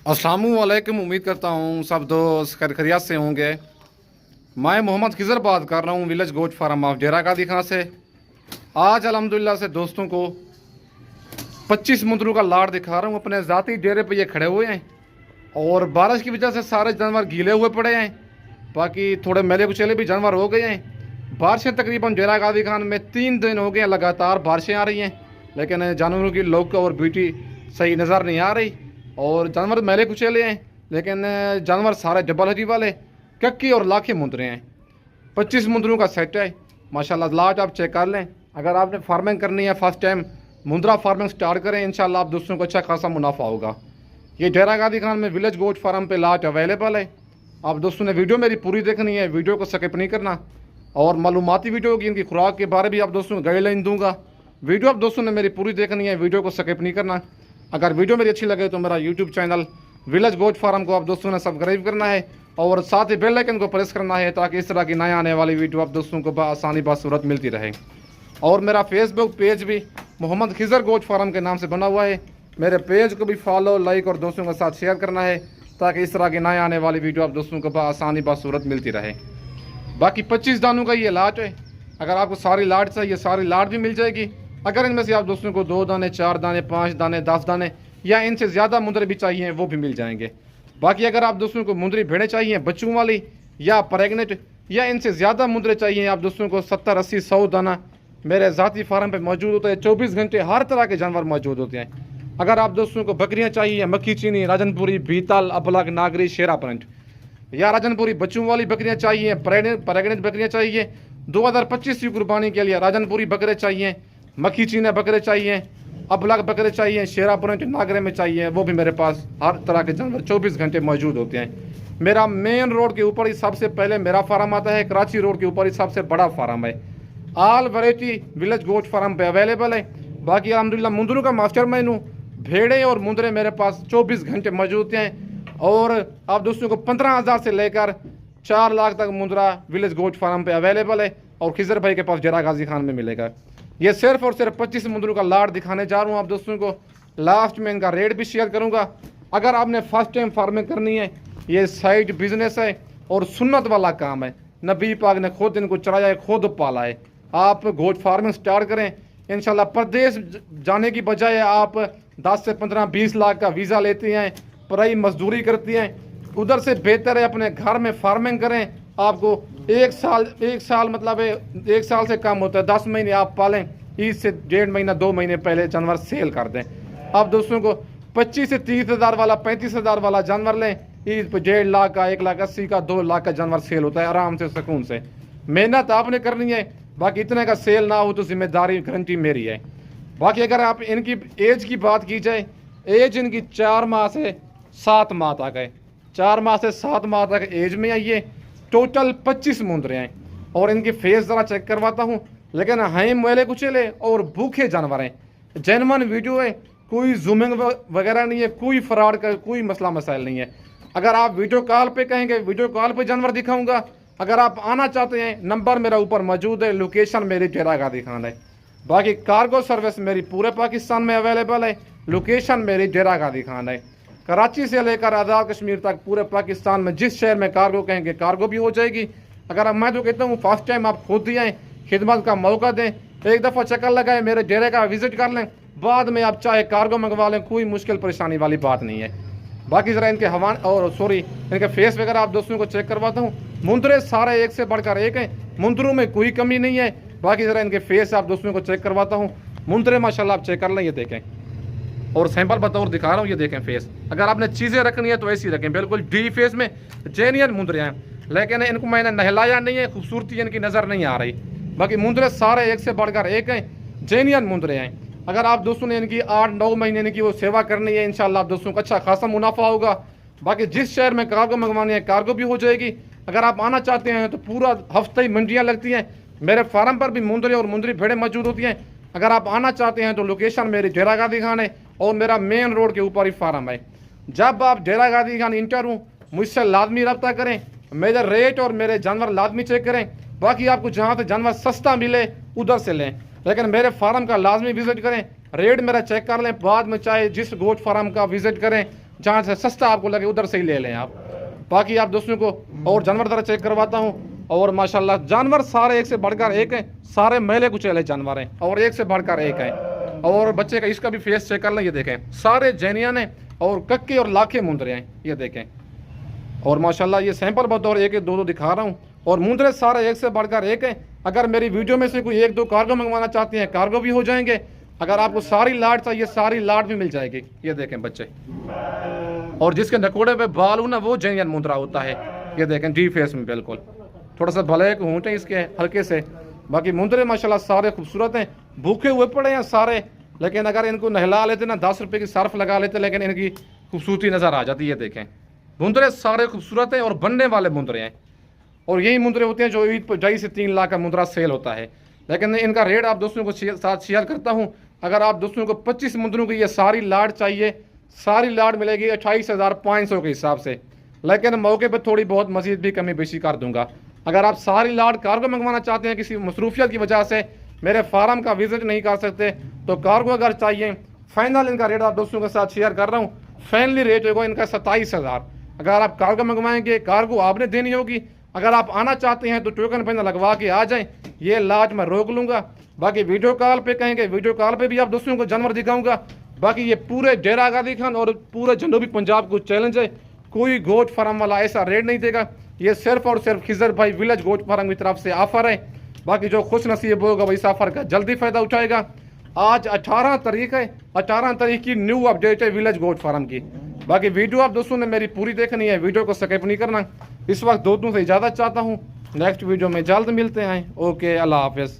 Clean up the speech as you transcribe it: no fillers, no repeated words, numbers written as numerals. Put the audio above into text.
अस्सलामुअलैकुम। उम्मीद करता हूँ सब दोस्त खैरियत से होंगे। मैं मोहम्मद खिज़र बात कर रहा हूँ विलेज गोट फार्म ऑफ डेरा गादी खां से। आज अल्हम्दुलिल्लाह से दोस्तों को 25 मुंदरों का लाड़ दिखा रहा हूँ। अपने ज़ाती डेरे पे ये खड़े हुए हैं और बारिश की वजह से सारे जानवर गीले हुए पड़े हैं। बाकी थोड़े मेले कुचेले भी जानवर हो गए हैं। बारिशें तकरीबन डेरा गादी खान में 3 दिन हो गए लगातार बारिशें आ रही हैं, लेकिन जानवरों की लुक और ब्यूटी सही नज़र नहीं आ रही और जानवर मेले कुचेले हैं, लेकिन जानवर सारे डबल हजी वाले कक्की और लाखे मुंदरे हैं। 25 मुंदरों का सेट है माशाल्लाह। लाट आप चेक कर लें। अगर आपने फार्मिंग करनी है, first time Mundra farming start करें, इंशाल्लाह आप दोस्तों को अच्छा खासा मुनाफा होगा। ये डेरा गादी खान में विलेज गोट फार्म पे लाट अवेलेबल है। आप दोस्तों ने वीडियो मेरी पूरी देखनी है, वीडियो को स्किप नहीं करना और मालूमाती वीडियो होगी। इनकी खुराक के बारे भी आप दोस्तों को गाइडलाइन दूंगा। वीडियो आप दोस्तों ने मेरी पूरी देखनी है, वीडियो को स्किप नहीं करना। अगर वीडियो मेरी अच्छी लगे तो मेरा YouTube channel village goat farm को आप दोस्तों ने सब्सक्राइब करना है और साथ ही बेल आइकन को प्रेस करना है, ताकि इस तरह की नए आने वाली वीडियो आप दोस्तों को आसानी बासूरत मिलती रहे। और मेरा फेसबुक पेज भी मोहम्मद खिज़र गोट फार्म के नाम से बना हुआ है। मेरे पेज को भी फॉलो, लाइक और दोस्तों के साथ शेयर करना है, ताकि इस तरह की नए आने वाली वीडियो आप दोस्तों को आसानी बासूरत मिलती रहे। बाकी 25 दानों का ये लाट है। अगर आपको सारी लाट चाहिए, सारी लाट भी मिल जाएगी। अगर इनमें से आप दोस्तों को 2 दाने, 4 दाने, 5 दाने, 10 दाने या इनसे ज़्यादा मुंदरे भी चाहिए, वो भी मिल जाएंगे। बाकी अगर आप दोस्तों को मुंदरी भेड़ें चाहिए बच्चों वाली या प्रेगनेंट, या इनसे ज़्यादा मुंदरे चाहिए आप दोस्तों को 70, 80, 100 दाना मेरे ज़ाती फार्म पे मौजूद होते हैं। 24 घंटे हर तरह के जानवर मौजूद होते हैं। अगर आप दोस्तों को बकरियाँ चाहिए, मक्खी चीनी, राजनपुरी, बीतल, अबलग, नागरी, शेरा प्रिंट या राजनपुरी बच्चों वाली बकरियाँ चाहिए, प्रेगनेंट बकरियाँ चाहिए, 2025 की कुर्बानी के लिए राजनपुरी बकरे चाहिए, मक्खी चीने बकरे चाहिए, अबलग बकरे चाहिए, शेरा प्रिंट नागरे में चाहिए, वो भी मेरे पास हर तरह के जानवर 24 घंटे मौजूद होते हैं। मेरा मेन रोड के ऊपर ही सबसे पहले मेरा फार्म आता है। कराची रोड के ऊपर ही सबसे बड़ा फार्म है। All variety village goat farm पे अवेलेबल है। बाकी अल्हम्दुलिल्लाह मुंदरों का मास्टर मैं हूँ। भेड़े और मुंदरे मेरे पास 24 घंटे मौजूद हैं और आप दोस्तों को 15,000 से लेकर 4 लाख तक मुंदरा विलेज गोट फार्म पे अवेलेबल है और खिज़र भाई के पास डेरा गाजी खान में मिलेगा। ये सिर्फ और सिर्फ 25 मुंदरों का लाड़ दिखाने जा रहा हूँ आप दोस्तों को। लास्ट में इनका रेट भी शेयर करूँगा। अगर आपने फर्स्ट टाइम फार्मिंग करनी है, ये साइड बिजनेस है और सुन्नत वाला काम है। नबी पाक ने खुद इनको चलाया है, खुद पाला है। आप गोट फार्मिंग स्टार्ट करें, इंशाल्लाह परदेश जाने की बजाय आप 10 से 15, 20 लाख का वीज़ा लेते हैं, पराई मजदूरी करती हैं, उधर से बेहतर है अपने घर में फार्मिंग करें। आपको एक साल मतलब 1 साल से कम होता है, 10 महीने आप पालें, ईद से 1.5 महीना 2 महीने पहले जानवर सेल कर दें। आप दोस्तों को 25 से 30 हज़ार वाला, 35 हज़ार वाला जानवर लें, ईद पर 1.5 लाख का, 1,80,000 का, 2 लाख का जानवर सेल होता है आराम से, सुकून से। मेहनत आपने करनी है। बाकी इतने का सेल ना हो तो जिम्मेदारी गारंटी मेरी है। बाकी अगर आप इनकी एज की बात की जाए, एज इनकी 4 माह से 7 माह तक है। 4 माह से 7 माह तक एज में आई है। टोटल 25 मुंदरे हैं और इनकी फेस ज़रा चेक करवाता हूँ। लेकिन हैं मेले कुचेले और भूखे जानवर हैं। जेन्युइन वीडियो है, कोई जूमिंग वगैरह नहीं है, कोई फ्रॉड का कोई मसला मसाइल नहीं है। अगर आप वीडियो कॉल पे कहेंगे, वीडियो कॉल पे जानवर दिखाऊंगा। अगर आप आना चाहते हैं, नंबर मेरा ऊपर मौजूद है, लोकेशन मेरी डेरा गादी खान है। बाकी कार्गो सर्विस मेरी पूरे पाकिस्तान में अवेलेबल है। लोकेशन मेरी डेरा गादी खान है। कराची से लेकर आज़ाद कश्मीर तक पूरे पाकिस्तान में जिस शहर में कार्गो कहेंगे कार्गो भी हो जाएगी। अगर अब मैं तो कहता हूँ फर्स्ट टाइम आप खुद ही आएँ, खिदमत का मौका दें, एक दफ़ा चक्कर लगाएं, मेरे डेरे का विजिट कर लें, बाद में आप चाहे कार्गो मंगवा लें, कोई मुश्किल परेशानी वाली बात नहीं है। बाकी ज़रा इनके हवा और इनके फेस वगैरह आप दोस्तों को चेक करवाता हूँ। मुंदरे सारे एक से बढ़कर एक हैं, मुंदरों में कोई कमी नहीं है। बाकी ज़रा इनके फेस आप दोस्तों को चेक करवाता हूँ। मुंदरे माशाल्लाह आप चेक कर लें, ये देखें और सैंपल बतौर दिखा रहा हूँ, ये देखें फेस। अगर आपने चीज़ें रखनी है तो ऐसी रखें, बिल्कुल डी फेस में जेन्युइन मुंदरे हैं। लेकिन इनको मैंने नहलाया नहीं है, खूबसूरती इनकी नज़र नहीं आ रही। बाकी मुंदरे सारे एक से बढ़कर एक हैं, जेन्युइन मुंदरे हैं। अगर आप दोस्तों ने इनकी 8-9 महीने इनकी वो सेवा करनी है, इंशाल्लाह आप दोस्तों को अच्छा खासा मुनाफा होगा। बाकी जिस शहर में कार्गो मंगवानी है कार्गो भी हो जाएगी। अगर आप आना चाहते हैं तो पूरा हफ्ते ही मंडियाँ लगती हैं। मेरे फार्म पर भी मुंदरे और मुंदरी भेड़ें मौजूद होती हैं। अगर आप आना चाहते हैं तो लोकेशन मेरी डेरा गादी खान है और मेरा मेन रोड के ऊपर ही फार्म है। जब आप डेरा गादी खान इंटर हूँ, मुझसे लाजमी रब्ता करें, मेरे रेट और मेरे जानवर लाजमी चेक करें। बाकी आपको जहाँ से जानवर सस्ता मिले उधर से लें, लेकिन मेरे फार्म का लाजमी विजिट करें। रेट मेरा चेक कर लें, बाद में चाहे जिस गोट फार्म का विजिट करें, जहाँ से सस्ता आपको लगे उधर से ही ले लें आप। बाकी आप दोस्तों को और जानवर तरह चेक करवाता हूँ। और माशाल्लाह जानवर सारे एक से बढ़कर एक हैं, सारे मेले कुचेले जानवर हैं और एक से बढ़कर एक हैं। और बच्चे का इसका भी फेस चेक कर लें, ये देखें सारे जैनियन हैं और कक्के और लाखे मुंदरे हैं, ये देखें। और माशाल्लाह ये सैंपल बतौर एक दो दो दिखा रहा हूँ और मुंदरे सारे एक से बढ़कर एक हैं। अगर मेरी वीडियो में से कोई एक दो कार्गो मंगवाना चाहते हैं, कार्गो भी हो जाएंगे। अगर आपको सारी लाट चाहिए, सारी लाट भी मिल जाएगी। ये देखें बच्चे, और जिसके नकोड़े पे बाल हो ना वो जैनियन मुंदरा होता है। ये देखें डी फेस में बिल्कुल, थोड़ा सा ब्लैक होंठ है इसके हल्के से। बाकी मुंदरे माशाल्लाह सारे खूबसूरत हैं, भूखे हुए पड़े हैं सारे, लेकिन अगर इनको नहला लेते ना 10 रुपये की सर्फ लगा लेते, लेकिन इनकी खूबसूरती नज़र आ जाती है। देखें मुंदरे सारे खूबसूरत हैं और बनने वाले मुंदरे हैं। और यही मुंदरे होते हैं जो ईद पर 2.5 से 3 लाख का मुंदरा सेल होता है। लेकिन इनका रेट आप दोस्तों को साथ शेयर करता हूँ। अगर आप दोस्तों को 25 मुंदरों की ये सारी लाट चाहिए, सारी लाट मिलेगी 28,500 के हिसाब से। लेकिन मौके पर थोड़ी बहुत मजीद भी कमी बेशी कर दूंगा। अगर आप सारी लाट कार्गो मंगवाना चाहते हैं, किसी मसरूफियत की वजह से मेरे फार्म का विजिट नहीं कर सकते, तो कार्गो अगर चाहिए, फाइनल इनका रेट आप दोस्तों के साथ शेयर कर रहा हूँ। फाइनली रेट होगा इनका 27,000। अगर आप कार्गो मंगवाएंगे, कार्गो आपने देनी होगी। अगर आप आना चाहते हैं तो टोकन पैन लगवा के आ जाएं, ये लाट मैं रोक लूँगा। बाकी वीडियो कॉल पे कहेंगे, वीडियो कॉल पे भी आप दोस्तों को जानवर दिखाऊंगा। बाकी ये पूरे डेरा गाजी खान और पूरे जनूबी पंजाब को चैलेंज है, कोई गोट फार्म वाला ऐसा रेट नहीं देगा। ये सिर्फ और सिर्फ खिजर भाई विलेज गोट फार्म की तरफ से ऑफर है। बाकी जो खुश नसीब होगा वही इस ऑफर का जल्दी फ़ायदा उठाएगा। आज 18 तारीख है, 18 तारीख की न्यू अपडेट है विलेज गोट फार्म की। बाकी वीडियो आप दोस्तों ने मेरी पूरी देखनी है, वीडियो को स्किप नहीं करना। इस वक्त दोस्तों से इजाज़त चाहता हूँ, नेक्स्ट वीडियो में जल्द मिलते हैं। ओके, अल्लाह हाफिज़।